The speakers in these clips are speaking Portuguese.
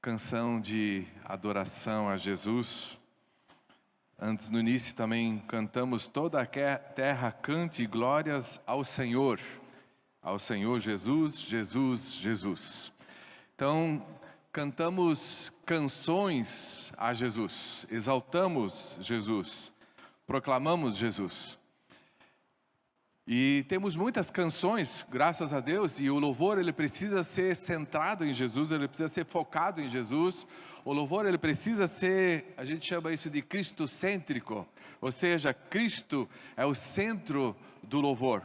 canção de adoração a Jesus. Antes, no início, também cantamos: toda a terra cante glórias ao Senhor Jesus, Jesus, Jesus. Então, cantamos canções a Jesus, exaltamos Jesus, proclamamos Jesus. E temos muitas canções, graças a Deus, e o louvor ele precisa ser centrado em Jesus, ele precisa ser focado em Jesus. O louvor ele precisa ser, a gente chama isso de cristocêntrico, ou seja, Cristo é o centro do louvor.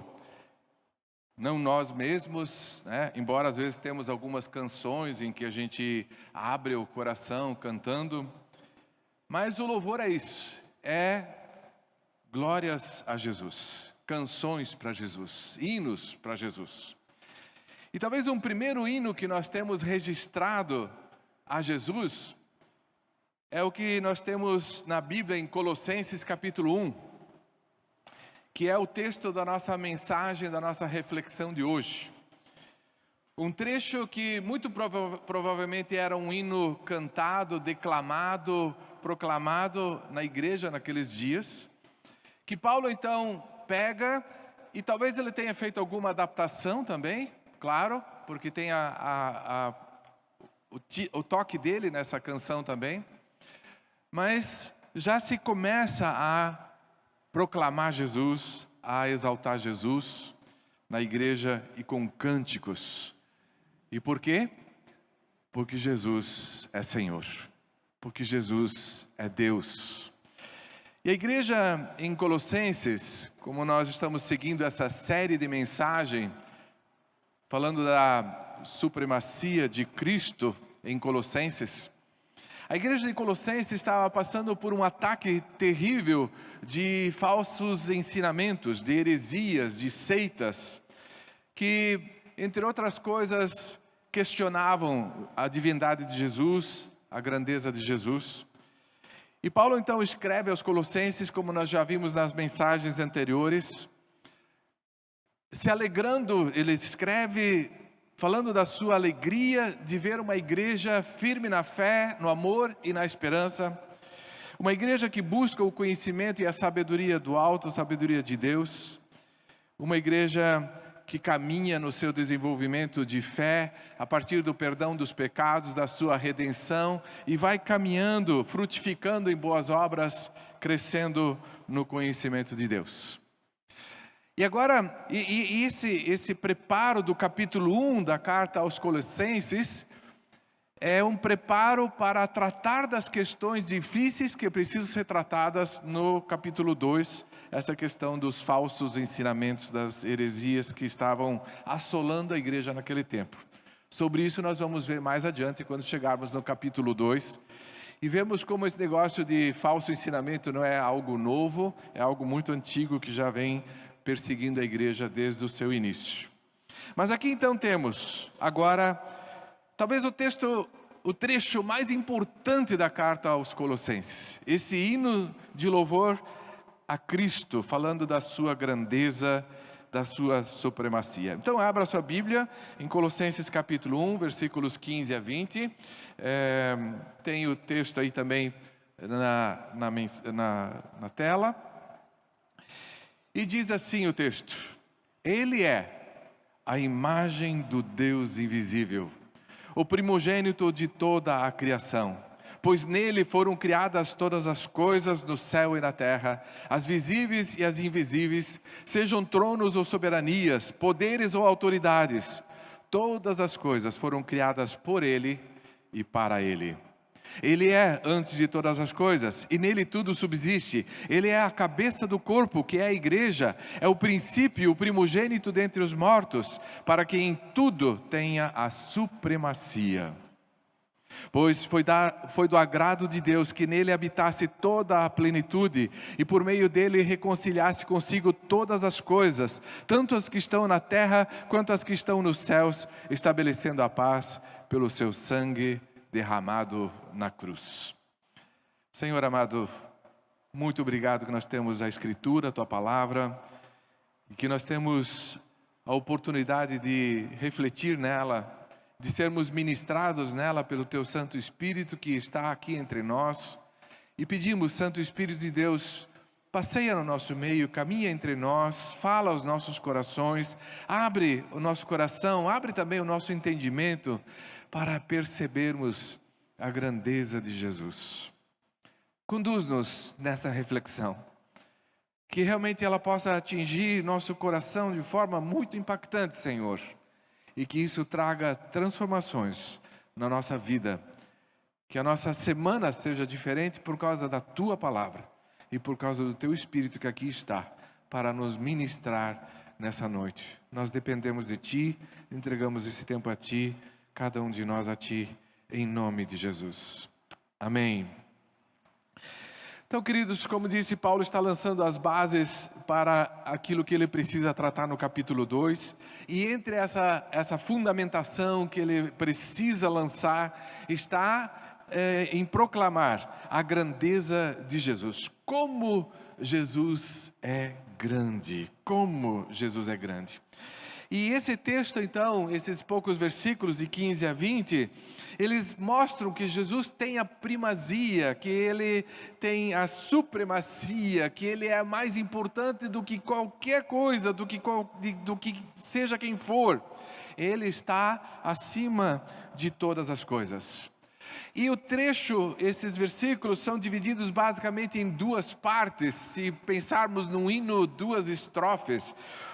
Não nós mesmos, né? Embora às vezes temos algumas canções em que a gente abre o coração cantando, mas o louvor é isso, é glórias a Jesus. Canções para Jesus, hinos para Jesus. E talvez um primeiro hino que nós temos registrado a Jesus é o que nós temos na Bíblia em Colossenses capítulo 1, que é o texto da nossa mensagem, da nossa reflexão de hoje. Um trecho que muito provavelmente era um hino cantado, declamado, proclamado na igreja naqueles dias, que Paulo então pega, e talvez ele tenha feito alguma adaptação também, claro, porque tem o toque dele nessa canção também, mas já se começa a proclamar Jesus, a exaltar Jesus na igreja e com cânticos. E por quê? Porque Jesus é Senhor, porque Jesus é Deus. E a igreja em Colossenses, como nós estamos seguindo essa série de mensagem, falando da supremacia de Cristo em Colossenses, a igreja de Colossenses estava passando por um ataque terrível de falsos ensinamentos, de heresias, de seitas, que, entre outras coisas, questionavam a divindade de Jesus, a grandeza de Jesus. E Paulo então escreve aos Colossenses, como nós já vimos nas mensagens anteriores, se alegrando, ele escreve falando da sua alegria de ver uma igreja firme na fé, no amor e na esperança, uma igreja que busca o conhecimento e a sabedoria do alto, a sabedoria de Deus, uma igreja que caminha no seu desenvolvimento de fé, a partir do perdão dos pecados, da sua redenção, e vai caminhando, frutificando em boas obras, crescendo no conhecimento de Deus. E agora, esse preparo do capítulo 1 da carta aos Colossenses, é um preparo para tratar das questões difíceis que precisam ser tratadas no capítulo 2, essa questão dos falsos ensinamentos, das heresias que estavam assolando a igreja naquele tempo. Sobre isso nós vamos ver mais adiante, quando chegarmos no capítulo 2, e vemos como esse negócio de falso ensinamento não é algo novo, é algo muito antigo que já vem perseguindo a igreja desde o seu início. Mas aqui então temos, agora, talvez o trecho mais importante da carta aos Colossenses, esse hino de louvor a Cristo, falando da sua grandeza, da sua supremacia. Então abra sua Bíblia em Colossenses capítulo 1, versículos 15 a 20, tem o texto aí também na tela, e diz assim o texto: Ele é a imagem do Deus invisível, o primogênito de toda a criação, pois nele foram criadas todas as coisas no céu e na terra, as visíveis e as invisíveis, sejam tronos ou soberanias, poderes ou autoridades, todas as coisas foram criadas por ele e para ele. Ele é antes de todas as coisas, e nele tudo subsiste. Ele é a cabeça do corpo, que é a igreja, é o princípio, o primogênito dentre os mortos, para que em tudo tenha a supremacia. Pois foi do agrado de Deus que nele habitasse toda a plenitude, e por meio dele reconciliasse consigo todas as coisas, tanto as que estão na terra, quanto as que estão nos céus, estabelecendo a paz pelo seu sangue derramado na cruz. Senhor amado, muito obrigado que nós temos a Escritura, a Tua Palavra, e que nós temos a oportunidade de refletir nela de sermos ministrados nela pelo Teu Santo Espírito que está aqui entre nós. E pedimos, Santo Espírito de Deus, passeia no nosso meio, caminha entre nós, fala aos nossos corações, abre o nosso coração, abre também o nosso entendimento para percebermos a grandeza de Jesus. Conduz-nos nessa reflexão, que realmente ela possa atingir nosso coração de forma muito impactante, Senhor, e que isso traga transformações na nossa vida, que a nossa semana seja diferente por causa da Tua Palavra e por causa do Teu Espírito que aqui está, para nos ministrar nessa noite. Nós dependemos de Ti, entregamos esse tempo a Ti, cada um de nós a Ti, em nome de Jesus. Amém. Então, queridos, como disse, Paulo está lançando as bases para aquilo que ele precisa tratar no capítulo 2. E entre essa fundamentação que ele precisa lançar, está em proclamar a grandeza de Jesus. Como Jesus é grande, como Jesus é grande. E esse texto, então, esses poucos versículos de 15 a 20, eles mostram que Jesus tem a primazia, que Ele tem a supremacia, que Ele é mais importante do que qualquer coisa, do que seja quem for. Ele está acima de todas as coisas. E o trecho, esses versículos são divididos basicamente em duas partes. Se pensarmos num hino, duas estrofes.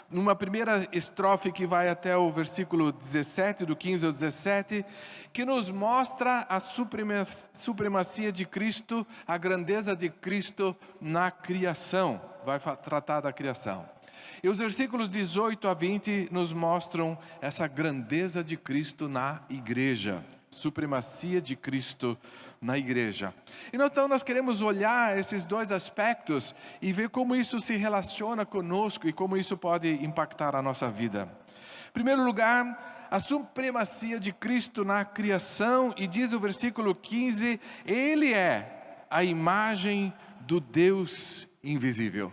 Numa primeira estrofe que vai até o versículo 17, do 15 ao 17, que nos mostra a supremacia de Cristo, a grandeza de Cristo na criação. Vai tratar da criação. E os versículos 18 a 20 nos mostram essa grandeza de Cristo na igreja. Supremacia de Cristo na igreja. Então nós queremos olhar esses dois aspectos e ver como isso se relaciona conosco e como isso pode impactar a nossa vida. Em primeiro lugar, a supremacia de Cristo na criação, e diz o versículo 15, Ele é a imagem do Deus invisível.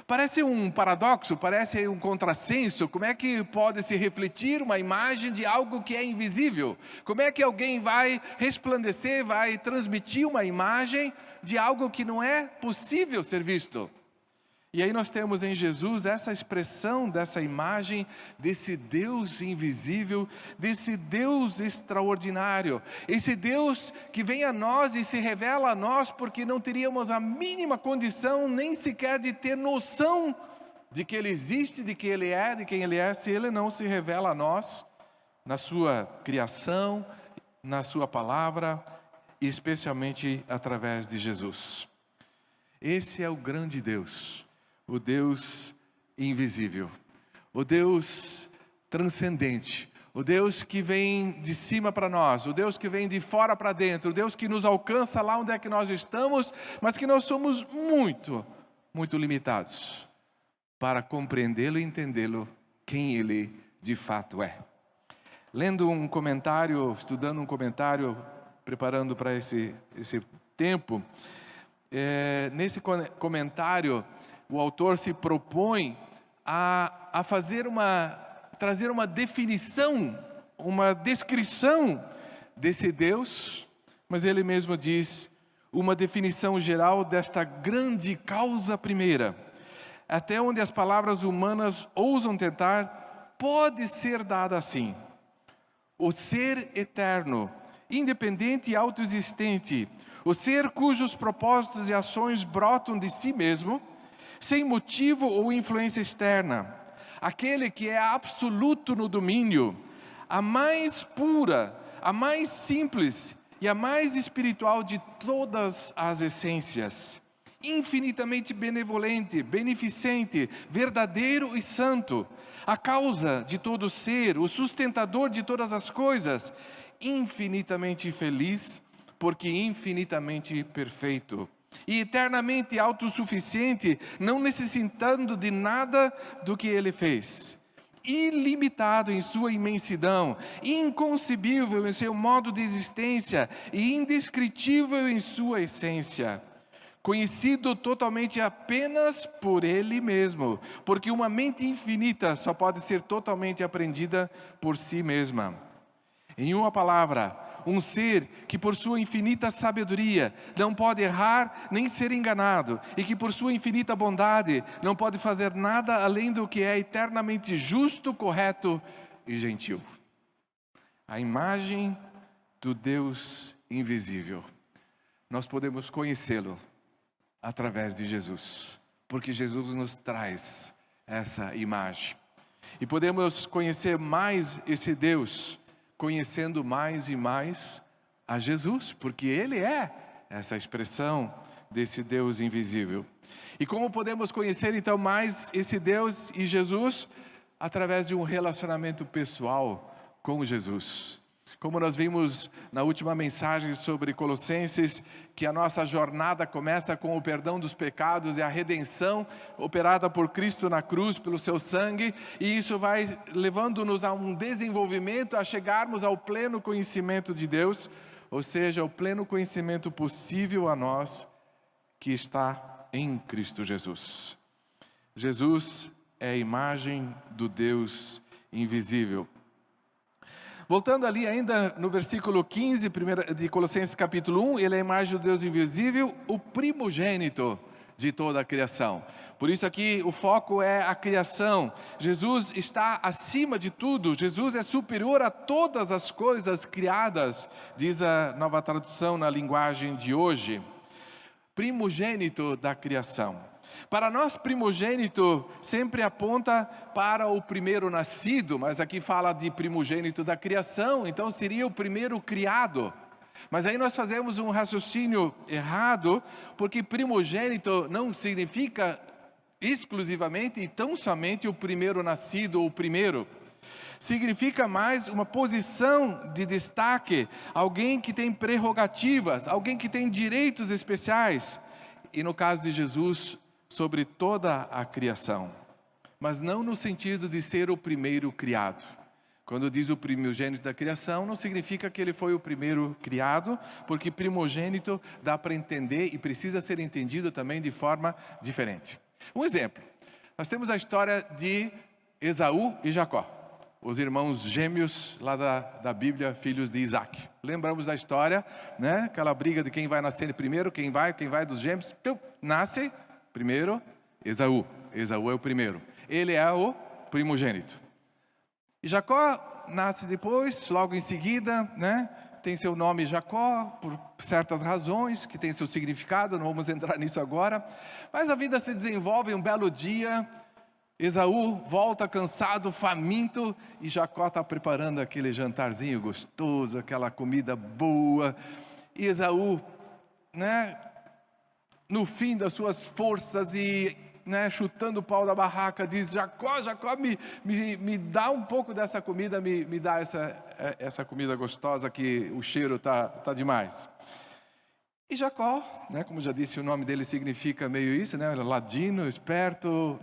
Parece um paradoxo, parece um contrassenso. Como é que pode se refletir uma imagem de algo que é invisível? Como é que alguém vai resplandecer, vai transmitir uma imagem de algo que não é possível ser visto? E aí nós temos em Jesus essa expressão dessa imagem desse Deus invisível, desse Deus extraordinário, esse Deus que vem a nós e se revela a nós porque não teríamos a mínima condição nem sequer de ter noção de que Ele existe, de que Ele é, de quem Ele é, se Ele não se revela a nós na sua criação, na sua palavra e especialmente através de Jesus. Esse é o grande Deus. O Deus invisível, o Deus transcendente, o Deus que vem de cima para nós, o Deus que vem de fora para dentro, o Deus que nos alcança lá onde é que nós estamos, mas que nós somos muito, muito limitados para compreendê-lo e entendê-lo, quem Ele de fato é. Lendo um comentário, estudando um comentário, preparando para esse tempo, nesse comentário, o autor se propõe a trazer uma definição, uma descrição desse Deus, mas ele mesmo diz, uma definição geral desta grande causa primeira, até onde as palavras humanas ousam tentar, pode ser dada assim. O ser eterno, independente e autoexistente, o ser cujos propósitos e ações brotam de si mesmo, sem motivo ou influência externa, aquele que é absoluto no domínio, a mais pura, a mais simples e a mais espiritual de todas as essências, infinitamente benevolente, beneficente, verdadeiro e santo, a causa de todo ser, o sustentador de todas as coisas, infinitamente feliz, porque infinitamente perfeito, e eternamente autossuficiente, não necessitando de nada do que Ele fez. Ilimitado em sua imensidão, inconcebível em seu modo de existência e indescritível em sua essência. Conhecido totalmente apenas por Ele mesmo, porque uma mente infinita só pode ser totalmente apreendida por si mesma. Em uma palavra, um ser que por sua infinita sabedoria não pode errar nem ser enganado, e que por sua infinita bondade não pode fazer nada além do que é eternamente justo, correto e gentil. A imagem do Deus invisível. Nós podemos conhecê-lo através de Jesus, porque Jesus nos traz essa imagem. E podemos conhecer mais esse Deus, conhecendo mais e mais a Jesus, porque Ele é essa expressão desse Deus invisível. E como podemos conhecer então mais esse Deus e Jesus? Através de um relacionamento pessoal com Jesus. Como nós vimos na última mensagem sobre Colossenses, que a nossa jornada começa com o perdão dos pecados e a redenção operada por Cristo na cruz, pelo seu sangue, e isso vai levando-nos a um desenvolvimento, a chegarmos ao pleno conhecimento de Deus, ou seja, o pleno conhecimento possível a nós que está em Cristo Jesus. Jesus é a imagem do Deus invisível. Voltando ali ainda no versículo 15 de Colossenses capítulo 1, ele é a imagem do Deus invisível, o primogênito de toda a criação. Por isso aqui o foco é a criação. Jesus está acima de tudo, Jesus é superior a todas as coisas criadas, diz a Nova Tradução na linguagem de hoje. Primogênito da criação. Para nós, primogênito sempre aponta para o primeiro nascido, mas aqui fala de primogênito da criação, então seria o primeiro criado. Mas aí nós fazemos um raciocínio errado, porque primogênito não significa exclusivamente e tão somente o primeiro nascido ou o primeiro. Significa mais uma posição de destaque, alguém que tem prerrogativas, alguém que tem direitos especiais. E no caso de Jesus, sobre toda a criação, mas não no sentido de ser o primeiro criado. Quando diz o primogênito da criação, não significa que ele foi o primeiro criado, porque primogênito dá para entender e precisa ser entendido também de forma diferente. Um exemplo, nós temos a história de Esaú e Jacó, os irmãos gêmeos lá da Bíblia, filhos de Isaac. Lembramos da história, né? Aquela briga de quem vai nascer primeiro, quem vai dos gêmeos, nasce primeiro, Esaú. Esaú é o primeiro. Ele é o primogênito. E Jacó nasce depois, logo em seguida, né? Tem seu nome Jacó, por certas razões, que tem seu significado, não vamos entrar nisso agora. Mas a vida se desenvolve, um belo dia, Esaú volta cansado, faminto, e Jacó está preparando aquele jantarzinho gostoso, aquela comida boa. E Esaú, né? No fim das suas forças e chutando o pau da barraca, diz: Jacó, me dá um pouco dessa comida, me dá essa comida gostosa que o cheiro tá demais. E Jacó, como já disse, o nome dele significa meio isso, ladino, esperto,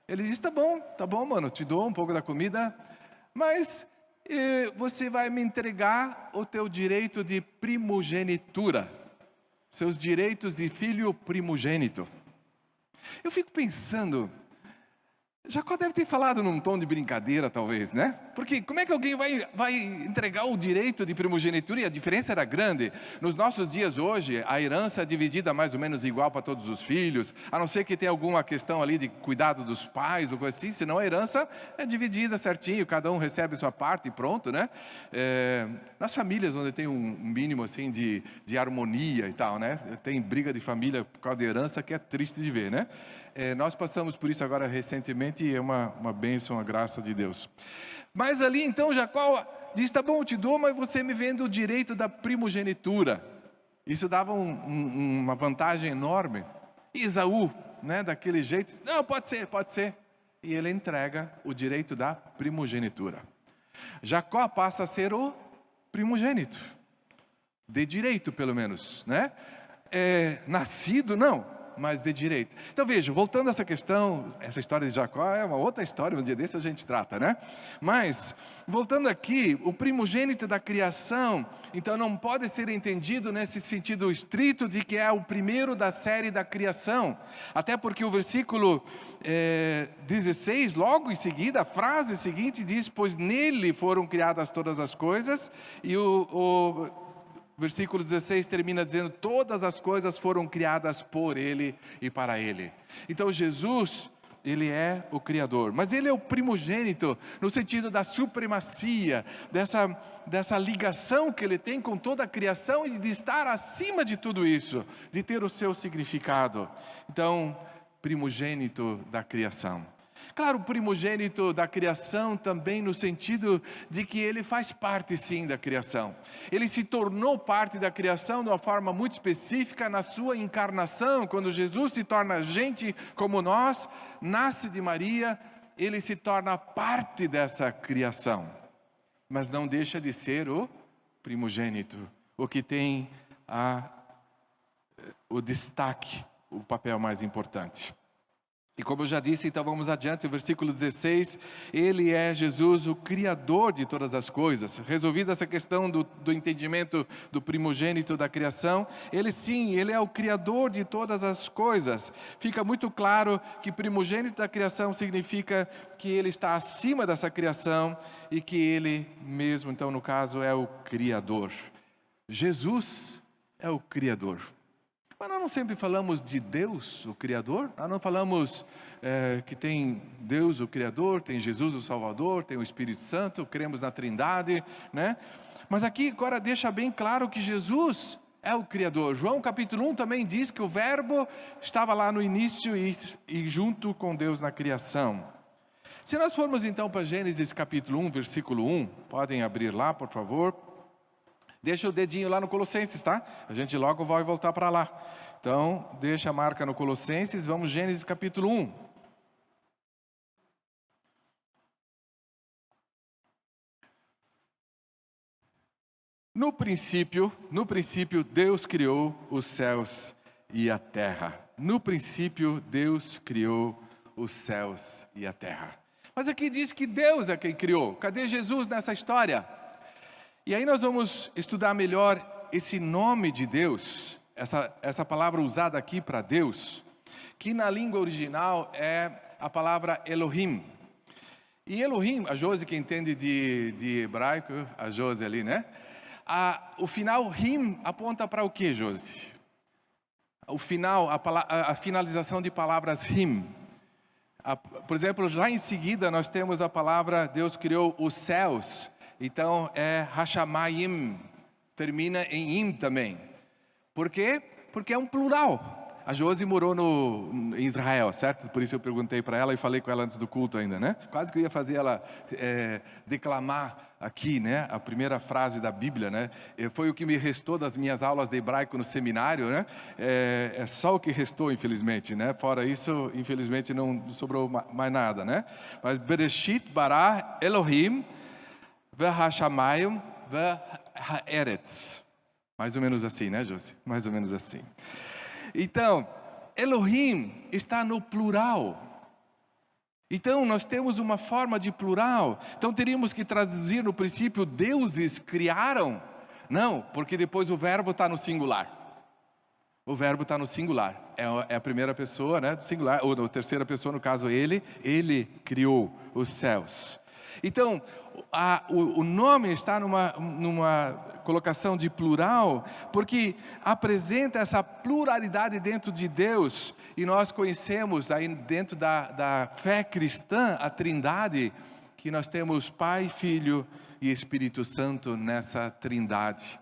ele diz: tá bom, mano, te dou um pouco da comida, mas você vai me entregar o teu direito de primogenitura. Seus direitos de filho primogênito. Eu fico pensando, Jacó deve ter falado num tom de brincadeira talvez, né? Porque como é que alguém vai entregar o direito de primogenitura? E a diferença era grande. Nos nossos dias hoje, a herança é dividida mais ou menos igual para todos os filhos, a não ser que tenha alguma questão ali de cuidado dos pais ou coisa assim, senão a herança é dividida certinho, cada um recebe a sua parte e pronto, né? Nas famílias onde tem um mínimo assim de harmonia e tal, né? Tem briga de família por causa de herança que é triste de ver, né? Nós passamos por isso agora recentemente e é uma bênção, a graça de Deus. Mas ali então Jacó diz: tá bom, eu te dou, mas você me vende o direito da primogenitura. Isso dava uma vantagem enorme. E Esaú, daquele jeito, não, pode ser. E ele entrega o direito da primogenitura. Jacó passa a ser o primogênito. De direito, pelo menos, nascido, não. mas de direito. Então veja, voltando a essa questão, essa história de Jacó é uma outra história, um dia desse a gente trata, né? Mas, voltando aqui, o primogênito da criação, então não pode ser entendido nesse sentido estrito de que é o primeiro da série da criação. Até porque o versículo 16, logo em seguida, a frase seguinte diz, pois nele foram criadas todas as coisas, e o versículo 16 termina dizendo, todas as coisas foram criadas por Ele e para Ele. Então Jesus, Ele é o Criador, mas Ele é o primogênito no sentido da supremacia, dessa ligação que Ele tem com toda a criação e de estar acima de tudo isso, de ter o seu significado. Então, primogênito da criação. Claro, o primogênito da criação também no sentido de que ele faz parte sim da criação. Ele se tornou parte da criação de uma forma muito específica na sua encarnação. Quando Jesus se torna gente como nós, nasce de Maria, ele se torna parte dessa criação. Mas não deixa de ser o primogênito, o que tem o destaque, o papel mais importante. E como eu já disse, então vamos adiante, o versículo 16, Ele é Jesus, o Criador de todas as coisas. Resolvida essa questão do entendimento do primogênito da criação, Ele sim, Ele é o Criador de todas as coisas. Fica muito claro que primogênito da criação significa que Ele está acima dessa criação e que Ele mesmo, então no caso, é o Criador. Jesus é o Criador. Mas nós não sempre falamos de Deus, o Criador? Nós não falamos que tem Deus, o Criador, tem Jesus, o Salvador, tem o Espírito Santo, cremos na Trindade, né? Mas aqui agora deixa bem claro que Jesus é o Criador. João capítulo 1 também diz que o Verbo estava lá no início e junto com Deus na criação. Se nós formos então para Gênesis capítulo 1, versículo 1, podem abrir lá, por favor. Deixa o dedinho lá no Colossenses, tá? A gente logo vai voltar para lá. Então, deixa a marca no Colossenses, vamos Gênesis capítulo 1. No princípio, Deus criou os céus e a terra. No princípio, Deus criou os céus e a terra. Mas aqui diz que Deus é quem criou. Cadê Jesus nessa história? E aí nós vamos estudar melhor esse nome de Deus, essa palavra usada aqui para Deus, que na língua original é a palavra Elohim. E Elohim, a Josi que entende de hebraico, a Josi ali, né? O final Him aponta para o que, Josi? O final, a finalização de palavras Him. Por exemplo, lá em seguida nós temos a palavra Deus criou os céus. Então é Hashamayim, termina em Im também. Por quê? Porque é um plural. A Josi morou em Israel, certo? Por isso eu perguntei para ela e falei com ela antes do culto ainda, né? Quase que eu ia fazer ela declamar aqui, né? A primeira frase da Bíblia, né? Foi o que me restou das minhas aulas de hebraico no seminário, né? É só o que restou, infelizmente, né? Fora isso, infelizmente não sobrou mais nada, né? Mas Bereshit bara Elohim V'hashamayim v'ha'eretz. Mais ou menos assim, né, Josi? Mais ou menos assim. Então, Elohim está no plural. Então, nós temos uma forma de plural. Então, teríamos que traduzir no princípio, deuses criaram? Não, porque depois o verbo está no singular. O verbo está no singular. É a primeira pessoa, né, do singular, ou a terceira pessoa, no caso ele criou os céus. Então, o nome está numa colocação de plural, porque apresenta essa pluralidade dentro de Deus, e nós conhecemos aí dentro da fé cristã, a Trindade, que nós temos Pai, Filho e Espírito Santo nessa Trindade,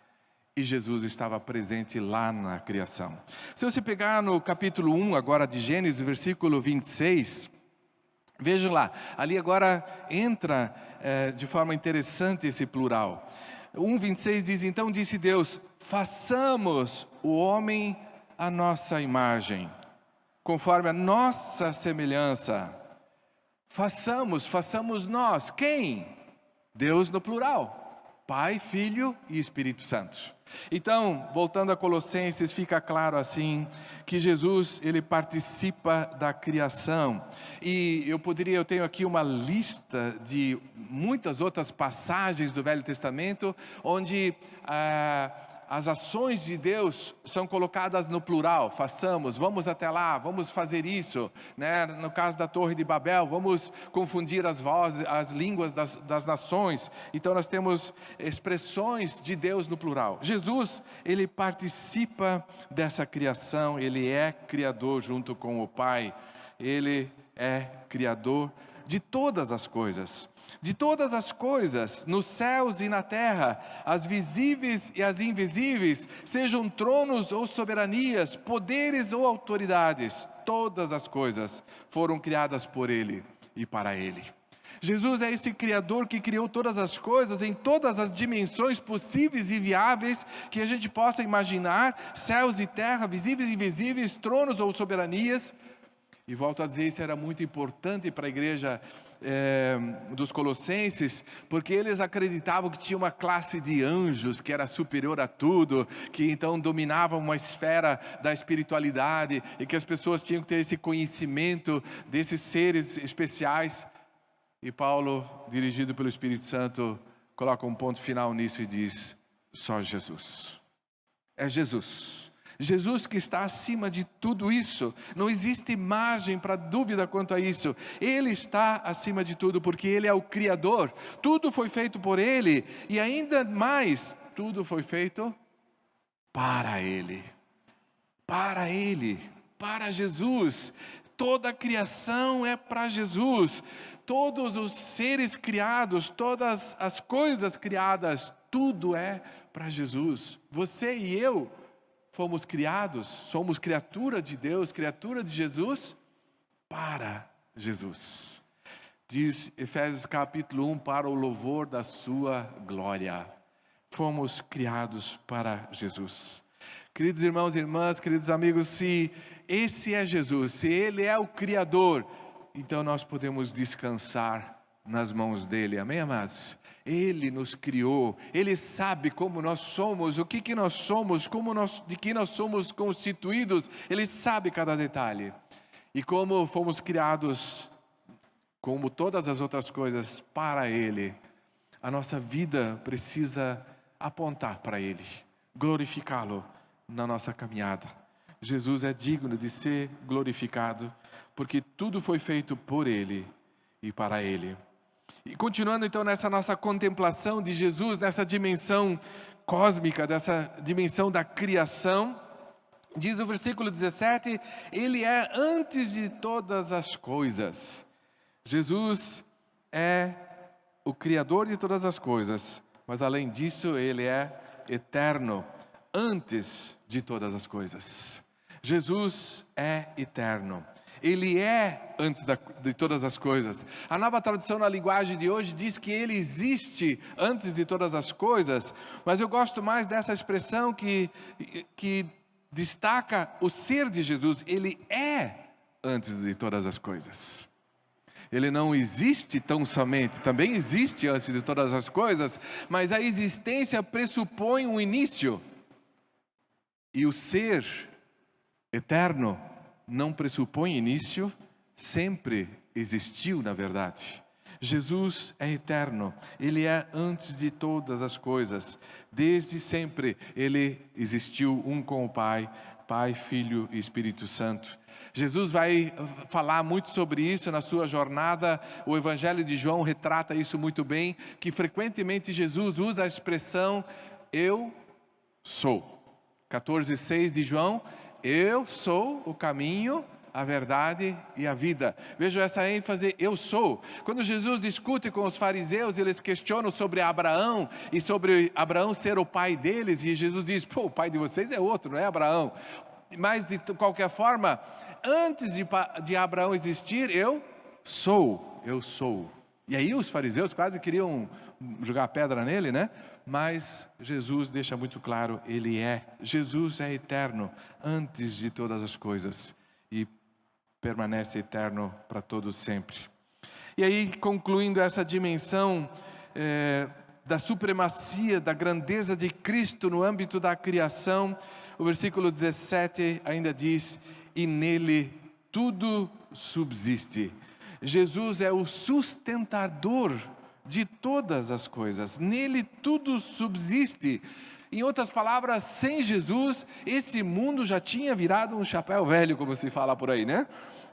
e Jesus estava presente lá na criação. Se você pegar no capítulo 1 agora de Gênesis, versículo 26, veja lá, ali agora entra de forma interessante esse plural. 1:26 diz, então disse Deus, façamos o homem à nossa imagem, conforme a nossa semelhança. Façamos nós. Quem? Deus no plural. Pai, Filho e Espírito Santo. Então, voltando a Colossenses, fica claro assim, que Jesus, ele participa da criação. E eu tenho aqui uma lista de muitas outras passagens do Velho Testamento, onde as ações de Deus são colocadas no plural. Façamos, vamos até lá, vamos fazer isso, né? No caso da Torre de Babel, vamos confundir as vozes, as línguas das nações. Então nós temos expressões de Deus no plural. Jesus, ele participa dessa criação, ele é criador junto com o Pai. Ele é criador de todas as coisas. De todas as coisas, nos céus e na terra, as visíveis e as invisíveis, sejam tronos ou soberanias, poderes ou autoridades, todas as coisas foram criadas por Ele e para Ele. Jesus é esse Criador que criou todas as coisas em todas as dimensões possíveis e viáveis que a gente possa imaginar, céus e terra, visíveis e invisíveis, tronos ou soberanias. E volto a dizer, isso era muito importante para a igreja dos Colossenses, porque eles acreditavam que tinha uma classe de anjos que era superior a tudo, que então dominavam uma esfera da espiritualidade, e que as pessoas tinham que ter esse conhecimento desses seres especiais. E Paulo, dirigido pelo Espírito Santo, coloca um ponto final nisso e diz: só Jesus. É Jesus. Jesus que está acima de tudo isso, não existe margem para dúvida quanto a isso. Ele está acima de tudo, porque Ele é o Criador, tudo foi feito por Ele, e ainda mais, tudo foi feito para Ele, para Jesus. Toda a criação é para Jesus, todos os seres criados, todas as coisas criadas, tudo é para Jesus. Você e eu fomos criados, somos criatura de Deus, criatura de Jesus, para Jesus. Diz Efésios capítulo 1, para o louvor da sua glória. Fomos criados para Jesus. Queridos irmãos e irmãs, queridos amigos, se esse é Jesus, se Ele é o Criador, então nós podemos descansar nas mãos dEle, amém, amados? Ele nos criou, Ele sabe como nós somos, o que nós somos, de que nós somos constituídos, Ele sabe cada detalhe. E como fomos criados, como todas as outras coisas, para Ele, a nossa vida precisa apontar para Ele, glorificá-lo na nossa caminhada. Jesus é digno de ser glorificado, porque tudo foi feito por Ele e para Ele. E continuando então nessa nossa contemplação de Jesus, nessa dimensão cósmica, dessa dimensão da criação, diz o versículo 17, Ele é antes de todas as coisas. Jesus é o Criador de todas as coisas, mas além disso Ele é eterno, antes de todas as coisas. Jesus é eterno. Ele é antes de todas as coisas. A nova tradução na linguagem de hoje diz que Ele existe antes de todas as coisas, mas eu gosto mais dessa expressão que destaca o ser de Jesus. Ele é antes de todas as coisas. Ele não existe tão somente, também existe antes de todas as coisas, mas a existência pressupõe um início. E o ser eterno não pressupõe início, sempre existiu na verdade. Jesus é eterno, Ele é antes de todas as coisas, desde sempre Ele existiu um com o Pai, Pai, Filho e Espírito Santo. Jesus vai falar muito sobre isso na sua jornada, o Evangelho de João retrata isso muito bem, que frequentemente Jesus usa a expressão, eu sou. 14:6 de João, eu sou o caminho, a verdade e a vida. Veja essa ênfase, eu sou. Quando Jesus discute com os fariseus, eles questionam sobre Abraão e sobre Abraão ser o pai deles, e Jesus diz, o pai de vocês é outro, não é Abraão. Mas de qualquer forma, antes de Abraão existir, eu sou. E aí os fariseus quase queriam jogar pedra nele, né? Mas Jesus deixa muito claro, Ele é. Jesus é eterno, antes de todas as coisas. E permanece eterno para todos sempre. E aí, concluindo essa dimensão da supremacia, da grandeza de Cristo no âmbito da criação, o versículo 17 ainda diz: e nele tudo subsiste. Jesus é o sustentador de todas as coisas, nele tudo subsiste. Em outras palavras, sem Jesus, esse mundo já tinha virado um chapéu velho, como se fala por aí, né?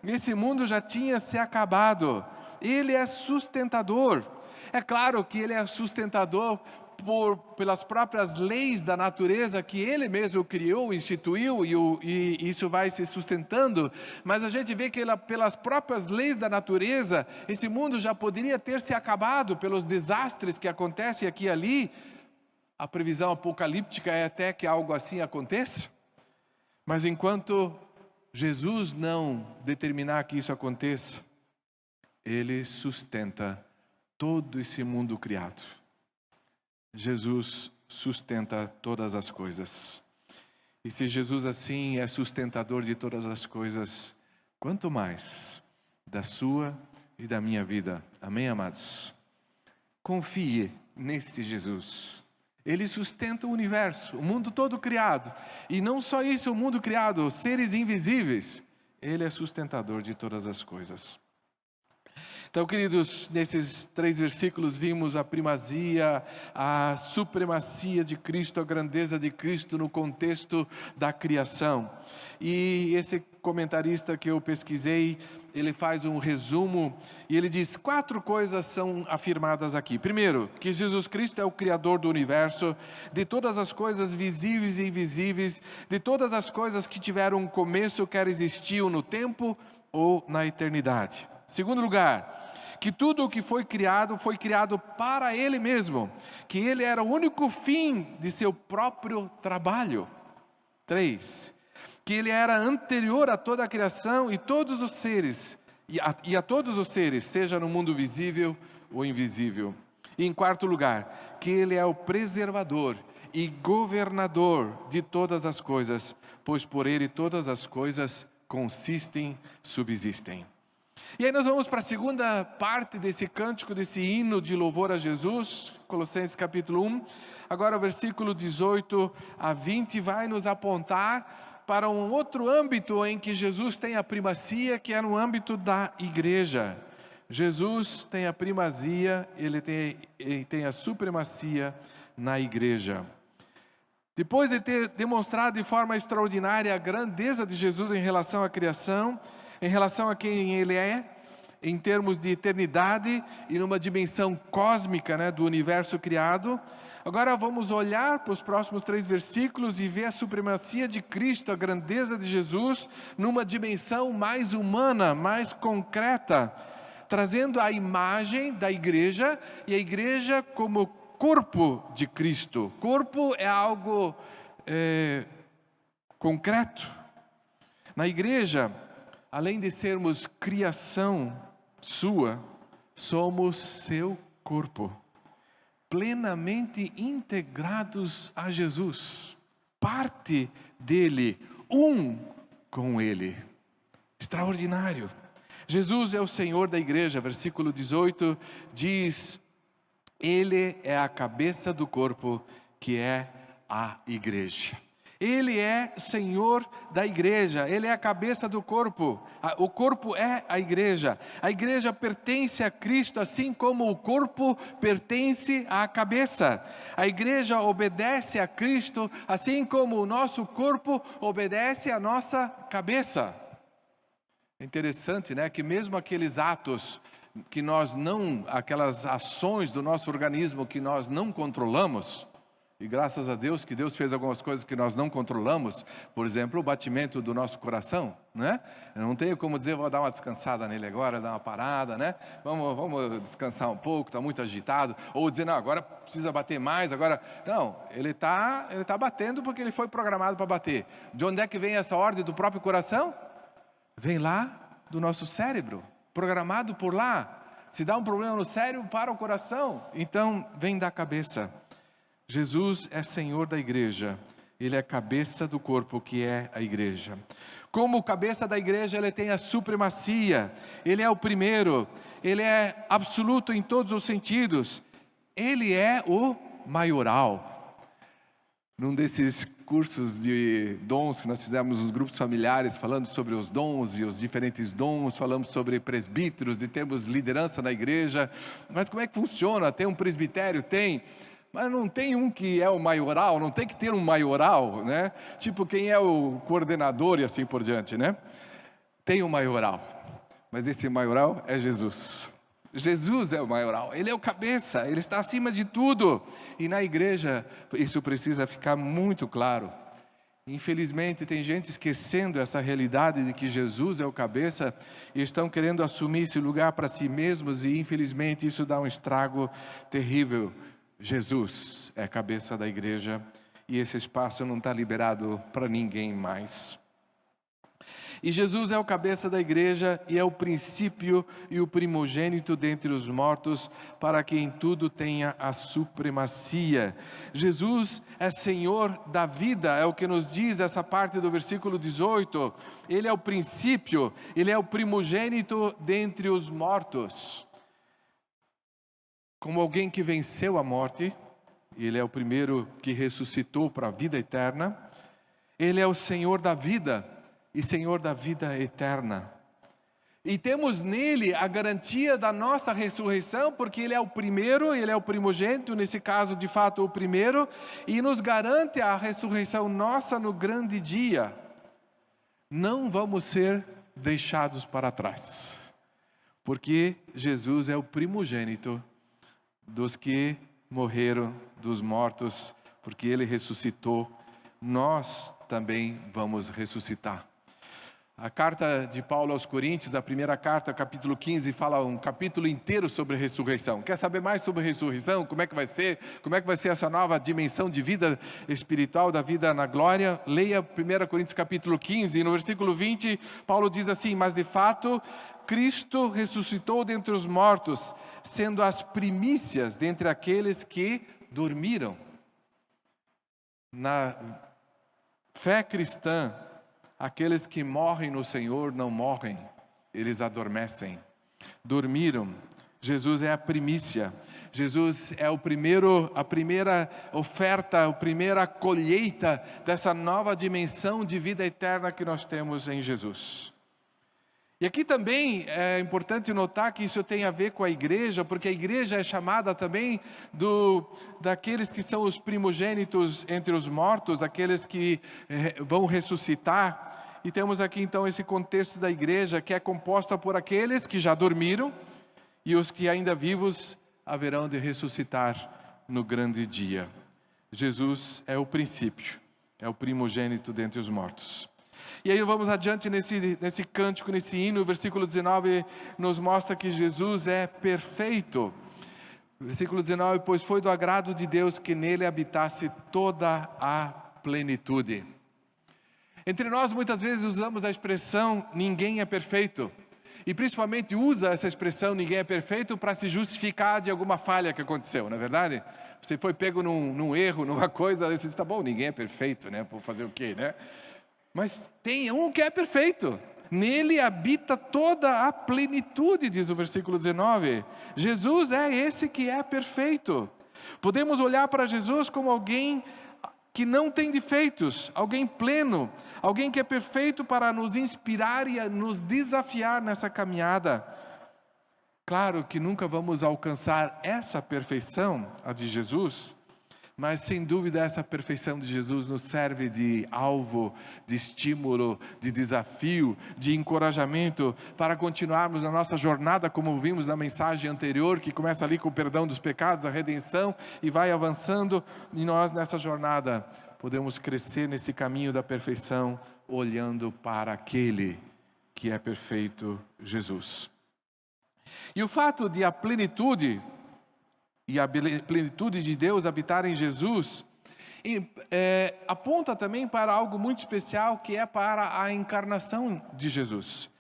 Esse mundo já tinha se acabado. Ele é sustentador. É claro que ele é sustentador pelas próprias leis da natureza que ele mesmo criou, instituiu, e isso vai se sustentando. Mas a gente vê que pelas próprias leis da natureza, esse mundo já poderia ter se acabado pelos desastres que acontecem aqui e ali. A previsão apocalíptica é até que algo assim aconteça. Mas enquanto Jesus não determinar que isso aconteça, ele sustenta todo esse mundo criado. Jesus sustenta todas as coisas. E se Jesus assim é sustentador de todas as coisas, quanto mais da sua e da minha vida. Amém, amados? Confie nesse Jesus. Ele sustenta o universo, o mundo todo criado. E não só isso, o mundo criado, os seres invisíveis. Ele é sustentador de todas as coisas. Então, queridos, nesses 3 versículos vimos a primazia, a supremacia de Cristo, a grandeza de Cristo no contexto da criação. E esse comentarista que eu pesquisei, ele faz um resumo e ele diz 4 coisas são afirmadas aqui. Primeiro, que Jesus Cristo é o Criador do universo, de todas as coisas visíveis e invisíveis, de todas as coisas que tiveram um começo, quer existiam no tempo ou na eternidade. Segundo lugar, que tudo o que foi criado para Ele mesmo, que Ele era o único fim de seu próprio trabalho. 3, que Ele era anterior a toda a criação e todos os seres, e a todos os seres, seja no mundo visível ou invisível. E em 4º lugar, que Ele é o preservador e governador de todas as coisas, pois por Ele todas as coisas consistem, subsistem. E aí nós vamos para a segunda parte desse cântico, desse hino de louvor a Jesus, Colossenses capítulo 1. Agora o versículo 18 a 20 vai nos apontar para um outro âmbito em que Jesus tem a primazia, que é no âmbito da igreja. Jesus tem a primazia, ele tem a supremacia na igreja. Depois de ter demonstrado de forma extraordinária a grandeza de Jesus em relação à criação, em relação a quem Ele é, em termos de eternidade e numa dimensão cósmica, né, do universo criado. Agora vamos olhar para os próximos 3 versículos e ver a supremacia de Cristo, a grandeza de Jesus, numa dimensão mais humana, mais concreta, trazendo a imagem da igreja, e a igreja como corpo de Cristo. Corpo é algo concreto. Na igreja, além de sermos criação sua, somos seu corpo, plenamente integrados a Jesus, parte dele, um com ele. Extraordinário. Jesus é o Senhor da igreja, versículo 18 diz: Ele é a cabeça do corpo, que é a igreja. Ele é Senhor da igreja, Ele é a cabeça do corpo, o corpo é a igreja pertence a Cristo, assim como o corpo pertence à cabeça. A igreja obedece a Cristo, assim como o nosso corpo obedece à nossa cabeça. É interessante, né, que mesmo aqueles atos que aquelas ações do nosso organismo que nós não controlamos, e graças a Deus que Deus fez algumas coisas que nós não controlamos, por exemplo, o batimento do nosso coração, né? Eu não tenho como dizer, vou dar uma descansada nele agora, dar uma parada, né? Vamos descansar um pouco, está muito agitado, ou dizer, não, agora precisa bater mais, agora... Não, ele tá batendo porque ele foi programado para bater. De onde é que vem essa ordem do próprio coração? Vem lá do nosso cérebro, programado por lá. Se dá um problema no cérebro, para o coração, então vem da cabeça. Jesus é Senhor da igreja, Ele é cabeça do corpo que é a igreja. Como cabeça da igreja, Ele tem a supremacia, Ele é o primeiro, Ele é absoluto em todos os sentidos. Ele é o maioral. Num desses cursos de dons que nós fizemos nos grupos familiares, falando sobre os dons e os diferentes dons, falamos sobre presbíteros, de termos liderança na igreja. Mas como é que funciona? Tem um presbitério? Tem. Mas não tem um que é o maioral, não tem que ter um maioral, né? Tipo, quem é o coordenador e assim por diante, né? Tem um maioral, mas esse maioral é Jesus. Jesus é o maioral, Ele é o cabeça, Ele está acima de tudo. E na igreja isso precisa ficar muito claro. Infelizmente tem gente esquecendo essa realidade de que Jesus é o cabeça e estão querendo assumir esse lugar para si mesmos, e infelizmente isso dá um estrago terrível. Jesus é a cabeça da igreja e esse espaço não está liberado para ninguém mais. E Jesus é o cabeça da igreja e é o princípio e o primogênito dentre os mortos, para que em tudo tenha a supremacia. Jesus é Senhor da vida, é o que nos diz essa parte do versículo 18. Ele é o princípio, Ele é o primogênito dentre os mortos. Como alguém que venceu a morte, Ele é o primeiro que ressuscitou para a vida eterna. Ele é o Senhor da vida e Senhor da vida eterna. E temos nele a garantia da nossa ressurreição, porque Ele é o primeiro, Ele é o primogênito, nesse caso de fato o primeiro, e nos garante a ressurreição nossa no grande dia. Não vamos ser deixados para trás, porque Jesus é o primogênito dos que morreram dos mortos, porque Ele ressuscitou, nós também vamos ressuscitar. A carta de Paulo aos Coríntios, a primeira carta, capítulo 15, fala um capítulo inteiro sobre ressurreição. Quer saber mais sobre ressurreição? Como é que vai ser? Como é que vai ser essa nova dimensão de vida espiritual, da vida na glória? Leia 1 Coríntios capítulo 15, no versículo 20, Paulo diz assim: mas de fato, Cristo ressuscitou dentre os mortos, sendo as primícias dentre aqueles que dormiram. Na fé cristã, aqueles que morrem no Senhor não morrem, eles adormecem. Dormiram. Jesus é a primícia. Jesus é a primeira oferta, a primeira colheita dessa nova dimensão de vida eterna que nós temos em Jesus. E aqui também é importante notar que isso tem a ver com a igreja, porque a igreja é chamada também daqueles que são os primogênitos entre os mortos, aqueles que vão ressuscitar. E temos aqui então esse contexto da igreja, que é composta por aqueles que já dormiram e os que ainda vivos haverão de ressuscitar no grande dia. Jesus é o princípio, é o primogênito dentre os mortos. E aí vamos adiante nesse cântico, nesse hino, o versículo 19 nos mostra que Jesus é perfeito. Versículo 19, pois foi do agrado de Deus que nele habitasse toda a plenitude. Entre nós muitas vezes usamos a expressão ninguém é perfeito. E principalmente usa essa expressão ninguém é perfeito para se justificar de alguma falha que aconteceu, não é verdade? Você foi pego num erro, numa coisa, você diz, tá bom, ninguém é perfeito, né? Vou fazer o quê, né? Mas tem um que é perfeito. Nele habita toda a plenitude, diz o versículo 19. Jesus é esse que é perfeito. Podemos olhar para Jesus como alguém que não tem defeitos, alguém pleno, alguém que é perfeito para nos inspirar e nos desafiar nessa caminhada. Claro que nunca vamos alcançar essa perfeição, a de Jesus, mas sem dúvida essa perfeição de Jesus nos serve de alvo, de estímulo, de desafio, de encorajamento para continuarmos a nossa jornada, como vimos na mensagem anterior, que começa ali com o perdão dos pecados, a redenção, e vai avançando, e nós nessa jornada podemos crescer nesse caminho da perfeição, olhando para aquele que é perfeito, Jesus. E o fato de a plenitude e a plenitude de Deus habitar em Jesus, aponta também para algo muito especial, que é para a encarnação de Jesus.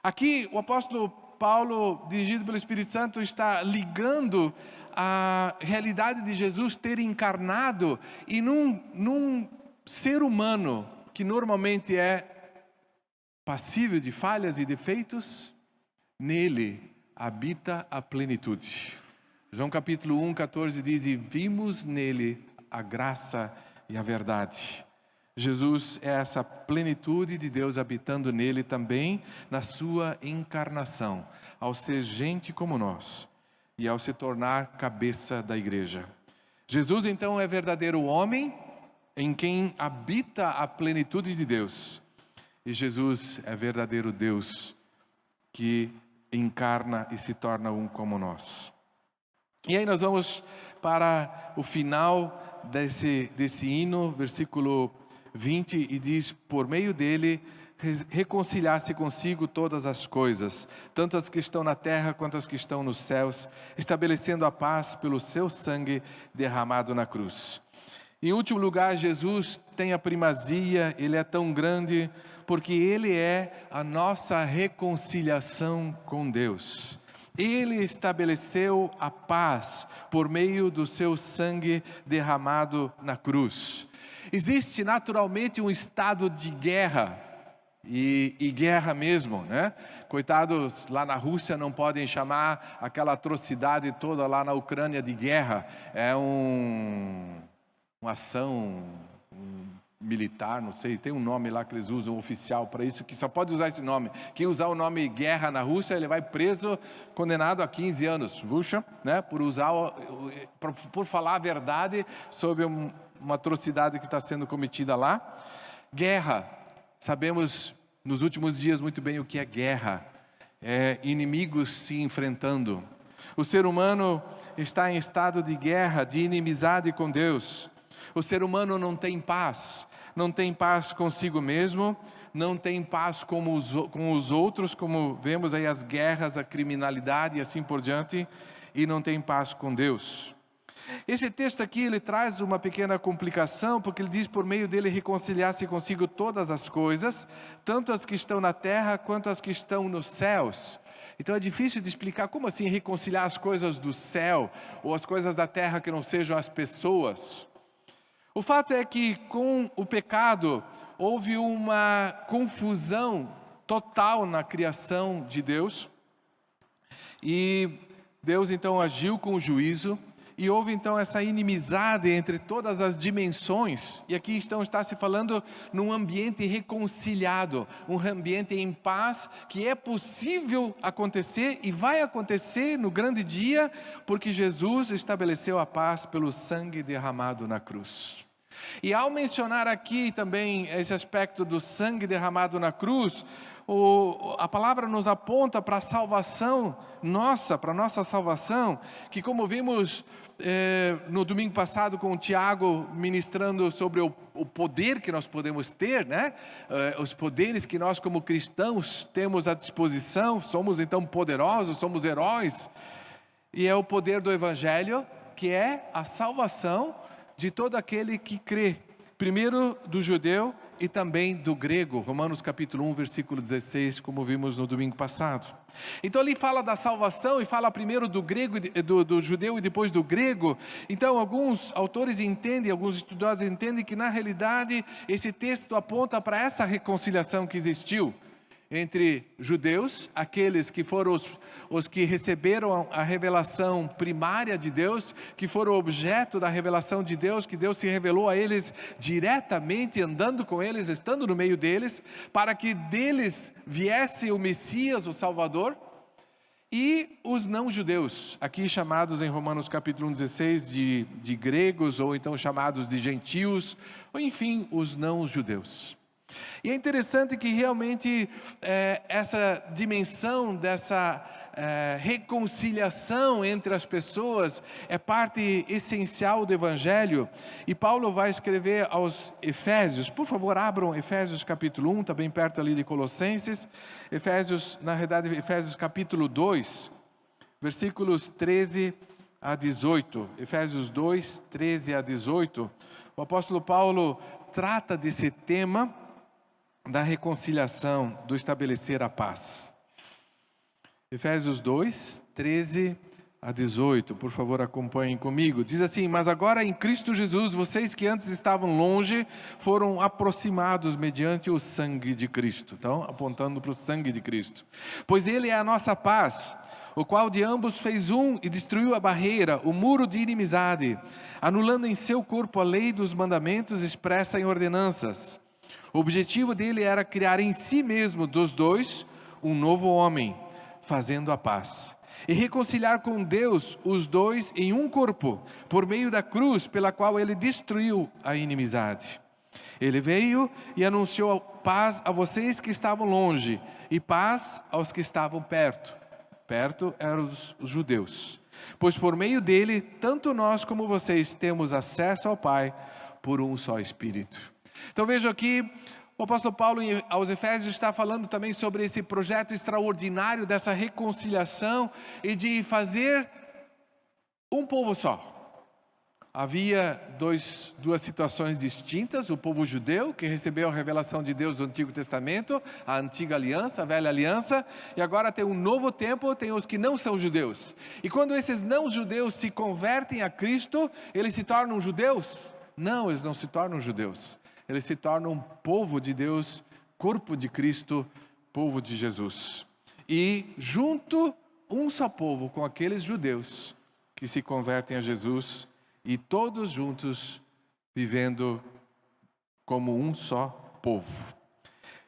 Aqui o apóstolo Paulo, dirigido pelo Espírito Santo, está ligando a realidade de Jesus ter encarnado e num ser humano que normalmente é passível de falhas e defeitos, nele habita a plenitude. João capítulo 1, 14 diz: e vimos nele a graça e a verdade. Jesus é essa plenitude de Deus habitando nele também na sua encarnação, ao ser gente como nós e ao se tornar cabeça da igreja. Jesus então é verdadeiro homem em quem habita a plenitude de Deus. E Jesus é verdadeiro Deus que encarna e se torna um como nós. E aí nós vamos para o final desse hino, versículo 20, e diz: por meio dele reconciliar-se consigo todas as coisas, tanto as que estão na terra quanto as que estão nos céus, estabelecendo a paz pelo seu sangue derramado na cruz. Em último lugar, Jesus tem a primazia, ele é tão grande porque ele é a nossa reconciliação com Deus. Ele estabeleceu a paz por meio do seu sangue derramado na cruz. Existe naturalmente um estado de guerra, e guerra mesmo, né? Coitados, lá na Rússia não podem chamar aquela atrocidade toda lá na Ucrânia de guerra. É uma ação militar, não sei, tem um nome lá que eles usam oficial para isso, que só pode usar esse nome. Quem usar o nome guerra na Rússia, ele vai preso, condenado a 15 anos, puxa, né? Por falar a verdade sobre uma atrocidade que está sendo cometida lá. Guerra, sabemos nos últimos dias muito bem o que é guerra, é inimigos se enfrentando. O ser humano está em estado de guerra, de inimizade com Deus. O ser humano não tem paz consigo mesmo, não tem paz com os outros, como vemos aí as guerras, a criminalidade e assim por diante, e não tem paz com Deus. Esse texto aqui, ele traz uma pequena complicação, porque ele diz: por meio dele reconciliar-se consigo todas as coisas, tanto as que estão na terra quanto as que estão nos céus. Então é difícil de explicar como assim reconciliar as coisas do céu, ou as coisas da terra que não sejam as pessoas. O fato é que com o pecado houve uma confusão total na criação de Deus, e Deus então agiu com o juízo, e houve então essa inimizade entre todas as dimensões, e aqui então está se falando num ambiente reconciliado, um ambiente em paz, que é possível acontecer e vai acontecer no grande dia, porque Jesus estabeleceu a paz pelo sangue derramado na cruz. E ao mencionar aqui também esse aspecto do sangue derramado na cruz, a palavra nos aponta para a salvação nossa, para a nossa salvação, que como vimos no domingo passado com o Tiago ministrando sobre o poder que nós podemos ter, né? Os poderes que nós como cristãos temos à disposição, somos então poderosos, somos heróis, e é o poder do Evangelho, que é a salvação de todo aquele que crê, primeiro do judeu e também do grego, Romanos capítulo 1, versículo 16, como vimos no domingo passado. Então ali fala da salvação e fala primeiro do grego, do judeu e depois do grego. Então alguns autores entendem, alguns estudiosos entendem que na realidade esse texto aponta para essa reconciliação que existiu entre judeus, aqueles que foram os que receberam a revelação primária de Deus, que foram objeto da revelação de Deus, que Deus se revelou a eles diretamente, andando com eles, estando no meio deles, para que deles viesse o Messias, o Salvador, e os não-judeus, aqui chamados em Romanos capítulo 1, 16 de gregos, ou então chamados de gentios, ou enfim, os não-judeus. E é interessante que realmente essa dimensão dessa reconciliação entre as pessoas é parte essencial do Evangelho. E Paulo vai escrever aos Efésios, por favor abram Efésios capítulo 1, está bem perto ali de Colossenses, na verdade Efésios capítulo 2, versículos 13 a 18, Efésios 2, 13 a 18, o apóstolo Paulo trata desse tema da reconciliação, do estabelecer a paz. Efésios 2, 13 a 18, por favor acompanhem comigo. Diz assim: mas agora em Cristo Jesus, vocês que antes estavam longe, foram aproximados mediante o sangue de Cristo. Então, apontando para o sangue de Cristo. Pois Ele é a nossa paz, o qual de ambos fez um e destruiu a barreira, o muro de inimizade, anulando em seu corpo a lei dos mandamentos expressa em ordenanças. O objetivo dele era criar em si mesmo dos dois um novo homem, fazendo a paz, e reconciliar com Deus os dois em um corpo, por meio da cruz pela qual ele destruiu a inimizade. Ele veio e anunciou paz a vocês que estavam longe e paz aos que estavam perto. Perto eram os judeus. Pois por meio dele, tanto nós como vocês temos acesso ao Pai por um só Espírito. Então veja aqui, o apóstolo Paulo aos Efésios está falando também sobre esse projeto extraordinário dessa reconciliação e de fazer um povo só. Havia duas situações distintas, o povo judeu, que recebeu a revelação de Deus do Antigo Testamento, a antiga aliança, a velha aliança, e agora tem um novo tempo, tem os que não são judeus. E quando esses não judeus se convertem a Cristo, eles se tornam judeus? Não, eles não se tornam judeus. Eles se tornam povo de Deus, corpo de Cristo, povo de Jesus. E junto, um só povo com aqueles judeus que se convertem a Jesus, e todos juntos vivendo como um só povo.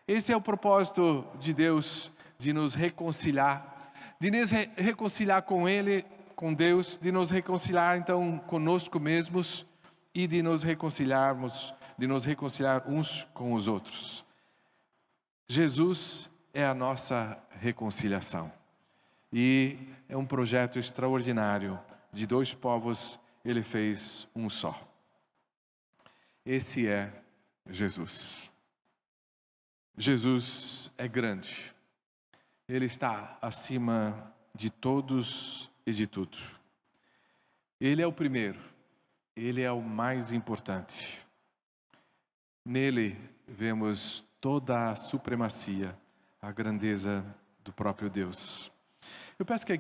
Esse é o propósito de Deus, de nos reconciliar, de nos reconciliar com Ele, com Deus, de nos reconciliar então conosco mesmos e de nos reconciliar uns com os outros. Jesus é a nossa reconciliação e é um projeto extraordinário de dois povos. Ele fez um só. Esse é Jesus. Jesus é grande. Ele está acima de todos e de tudo. Ele é o primeiro. Ele é o mais importante. Nele vemos toda a supremacia, a grandeza do próprio Deus. Eu peço que